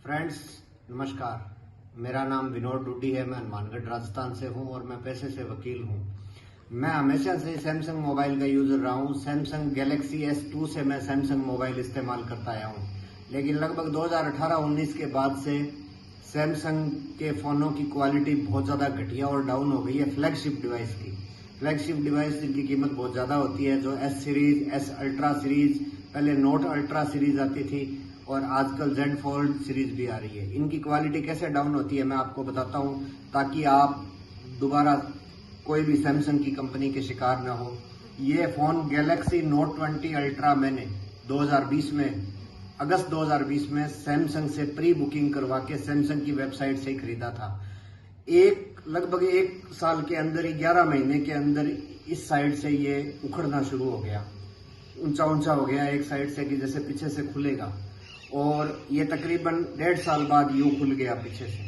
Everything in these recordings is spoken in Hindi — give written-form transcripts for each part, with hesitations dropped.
फ्रेंड्स नमस्कार। मेरा नाम विनोद डूडी है। मैं हनुमानगढ़ राजस्थान से हूं और मैं पेशे से वकील हूं। मैं हमेशा से सैमसंग मोबाइल का यूजर रहा हूं। सैमसंग गैलेक्सी S2 से मैं सैमसंग मोबाइल इस्तेमाल करता आया हूं, लेकिन लगभग 2018-19 के बाद से सैमसंग के फ़ोनों की क्वालिटी बहुत ज़्यादा घटिया और डाउन हो गई है। फ्लैगशिप डिवाइस की जिनकी कीमत बहुत ज़्यादा होती है, जो S series, S ultra series, पहले नोट अल्ट्रा सीरीज आती थी और आजकल Z फोल्ड सीरीज भी आ रही है। इनकी क्वालिटी कैसे डाउन होती है मैं आपको बताता हूं, ताकि आप दोबारा कोई भी सैमसंग की कंपनी के शिकार ना हो। ये फ़ोन गैलेक्सी नोट 20 अल्ट्रा मैंने 2020 में अगस्त 2020 में सैमसंग से प्री बुकिंग करवा के सैमसंग की वेबसाइट से ही खरीदा था। लगभग एक साल के अंदर ही 11 महीने के अंदर इस साइड से ये उखड़ना शुरू हो गया, ऊंचा ऊंचा हो गया एक साइड से कि जैसे पीछे से खुलेगा, और ये तकरीबन 1.5 साल बाद यूं खुल गया पीछे से।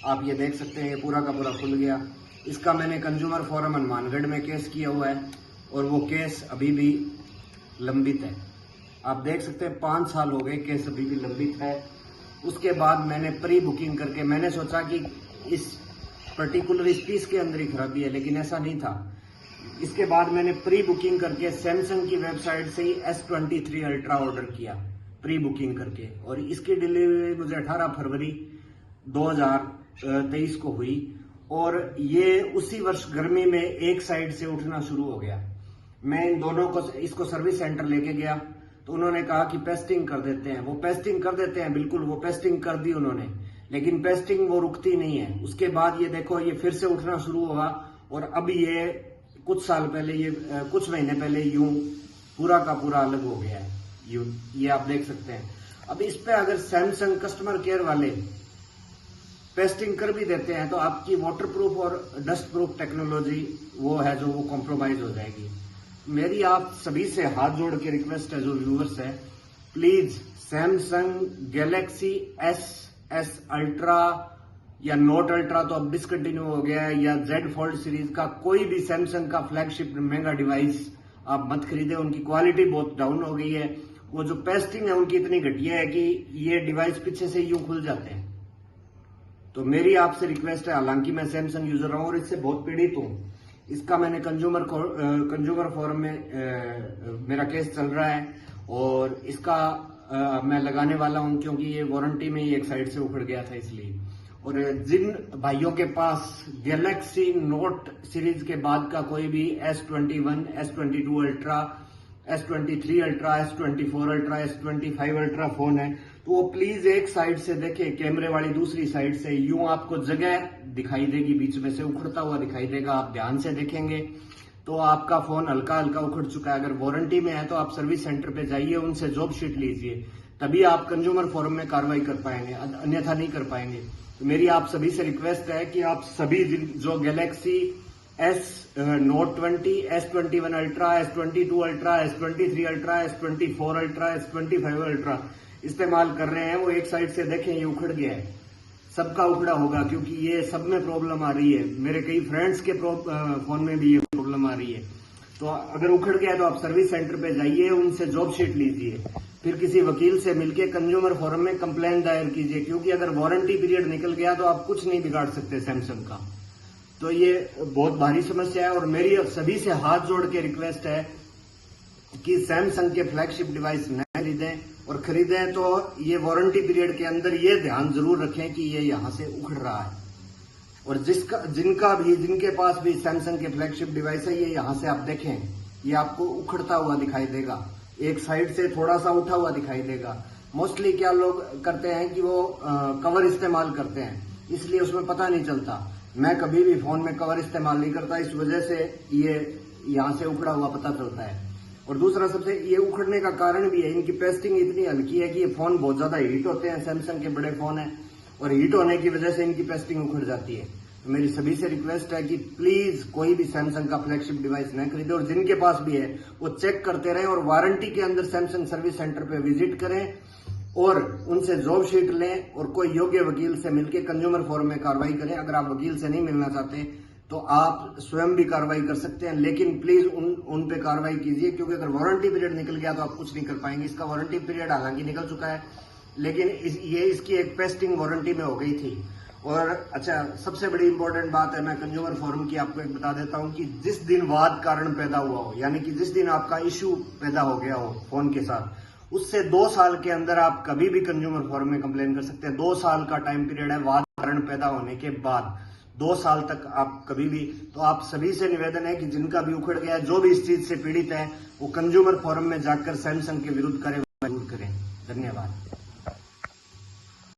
आप ये देख सकते हैं, ये पूरा का पूरा खुल गया। इसका मैंने कंज्यूमर फोरम हनुमानगढ़ में केस किया हुआ है और वो केस अभी भी लंबित है। आप देख सकते हैं 5 साल हो गए, केस अभी भी लंबित है। उसके बाद मैंने प्री बुकिंग करके मैंने सोचा कि इस पर्टिकुलर इस पीस के अंदर ही खराबी है, लेकिन ऐसा नहीं था। इसके बाद मैंने प्री बुकिंग करके सैमसंग की वेबसाइट से ही S23 अल्ट्रा ऑर्डर किया प्री बुकिंग करके, और इसकी डिलीवरी मुझे 18 फरवरी 2023 को हुई। और ये उसी वर्ष गर्मी में एक साइड से उठना शुरू हो गया। मैं इन दोनों को इसको सर्विस सेंटर लेके गया तो उन्होंने कहा कि पेस्टिंग कर देते हैं। वो पेस्टिंग कर देते हैं, बिल्कुल वो पेस्टिंग कर दी उन्होंने, लेकिन पेस्टिंग वो रुकती नहीं है। उसके बाद ये देखो, ये फिर से उठना शुरू हुआ और अब ये कुछ महीने पहले यूं पूरा का पूरा अलग हो गया है। ये आप देख सकते हैं। अब इस पे अगर सैमसंग कस्टमर केयर वाले पेस्टिंग कर भी देते हैं तो आपकी वाटरप्रूफ और डस्ट प्रूफ टेक्नोलॉजी वो है जो वो कॉम्प्रोमाइज हो जाएगी। मेरी आप सभी से हाथ जोड़ के रिक्वेस्ट है, जो व्यूअर्स है, please Samsung Galaxy S ultra या नोट अल्ट्रा तो अब डिसकंटिन्यू हो गया है, या Z फोल्ड सीरीज का कोई भी सैमसंग का फ्लैगशिप महंगा डिवाइस आप मत खरीदे। उनकी क्वालिटी बहुत डाउन हो गई है। वो जो पेस्टिंग है उनकी इतनी घटिया है कि ये डिवाइस पीछे से यूं खुल जाते हैं। तो मेरी आपसे रिक्वेस्ट है, हालांकि मैं सैमसंग यूजर हूं और इससे बहुत पीड़ित हूं। इसका मैंने कंज्यूमर फोरम में मेरा केस चल रहा है और इसका मैं लगाने वाला हूं, क्योंकि ये वारंटी में ही एक साइड से उखड़ गया था इसलिए। और जिन भाइयों के पास गैलेक्सी नोट सीरीज के बाद का कोई भी S21, S22 ultra, S23 ultra, S24 ultra, S25 ultra phone है, तो वो प्लीज एक साइड से देखें, कैमरे वाली दूसरी साइड से। यूं आपको जगह दिखाई देगी, बीच में से उखड़ता हुआ दिखाई देगा। आप ध्यान से देखेंगे तो आपका फोन हल्का हल्का उखड़ चुका है। अगर वारंटी में है तो आप सर्विस सेंटर पे जाइए, उनसे जॉब शीट लीजिए, तभी आप कंज्यूमर फोरम में कार्रवाई कर पाएंगे, अन्यथा नहीं कर पाएंगे। तो मेरी आप सभी से रिक्वेस्ट है कि आप सभी जो Galaxy note 20, S21 ultra, S22 ultra, S23 ultra, S24 ultra, S25 ultra इस्तेमाल कर रहे हैं, वो एक साइड से देखें, ये उखड़ गया है। सबका उखड़ा होगा, क्योंकि ये सब में प्रॉब्लम आ रही है। मेरे कई फ्रेंड्स के फोन में भी ये प्रॉब्लम आ रही है। तो अगर उखड़ गया है तो आप सर्विस सेंटर पे जाइए, उनसे जॉब शीट लीजिए, फिर किसी वकील से मिलकर कंज्यूमर फोरम में कंप्लेंट दायर कीजिए, क्योंकि अगर वारंटी पीरियड निकल गया तो आप कुछ नहीं बिगाड़ सकते सैमसंग का। तो ये बहुत भारी समस्या है और मेरी सभी से हाथ जोड़ के रिक्वेस्ट है कि सैमसंग के फ्लैगशिप डिवाइस न खरीदें, और खरीदें तो ये वारंटी पीरियड के अंदर ये ध्यान जरूर रखें कि ये यहां से उखड़ रहा है। और जिनके पास भी सैमसंग के फ्लैगशिप डिवाइस है, ये यहां से आप देखें, ये आपको उखड़ता हुआ दिखाई देगा, एक साइड से थोड़ा सा उठा हुआ दिखाई देगा। मोस्टली क्या लोग करते हैं कि वो कवर इस्तेमाल करते हैं, इसलिए उसमें पता नहीं चलता। मैं कभी भी फोन में कवर इस्तेमाल नहीं करता, इस वजह से ये यहां से उखड़ा हुआ पता चलता है। और दूसरा, सबसे ये उखड़ने का कारण भी है, इनकी पेस्टिंग इतनी हल्की है कि ये फोन बहुत ज्यादा हीट होते हैं। सैमसंग के बड़े फोन है और हीट होने की वजह से इनकी पेस्टिंग उखड़ जाती है। तो मेरी सभी से रिक्वेस्ट है कि प्लीज कोई भी सैमसंग का फ्लैगशिप डिवाइस न खरीदे, और जिनके पास भी है वो चेक करते रहें और वारंटी के अंदर सैमसंग सर्विस सेंटर पे विजिट करें और उनसे जॉब शीट लें और कोई योग्य वकील से मिलकर कंज्यूमर फोरम में कार्रवाई करें। अगर आप वकील से नहीं मिलना चाहते तो आप स्वयं भी कार्रवाई कर सकते हैं, लेकिन प्लीज उन पे कार्रवाई कीजिए, क्योंकि अगर वारंटी पीरियड निकल गया तो आप कुछ नहीं कर पाएंगे। इसका वारंटी पीरियड हालांकि निकल चुका है, लेकिन ये इसकी एक पेस्टिंग वारंटी में हो गई थी। और अच्छा, सबसे बड़ी इंपॉर्टेंट बात है, मैं कंज्यूमर फोरम की आपको एक बता देता हूं कि जिस दिन वाद कारण पैदा हुआ हो, यानी कि जिस दिन आपका इश्यू पैदा हो गया हो फोन के साथ, उससे 2 साल के अंदर आप कभी भी कंज्यूमर फोरम में कंप्लेन कर सकते हैं। 2 साल का टाइम पीरियड है वाद कारण पैदा होने के बाद, 2 साल तक आप कभी भी। तो आप सभी से निवेदन है कि जिनका भी उखड़ गया, जो भी इस चीज से पीड़ित है, वो कंज्यूमर फोरम में जाकर सैमसंग के विरुद्ध करें। धन्यवाद।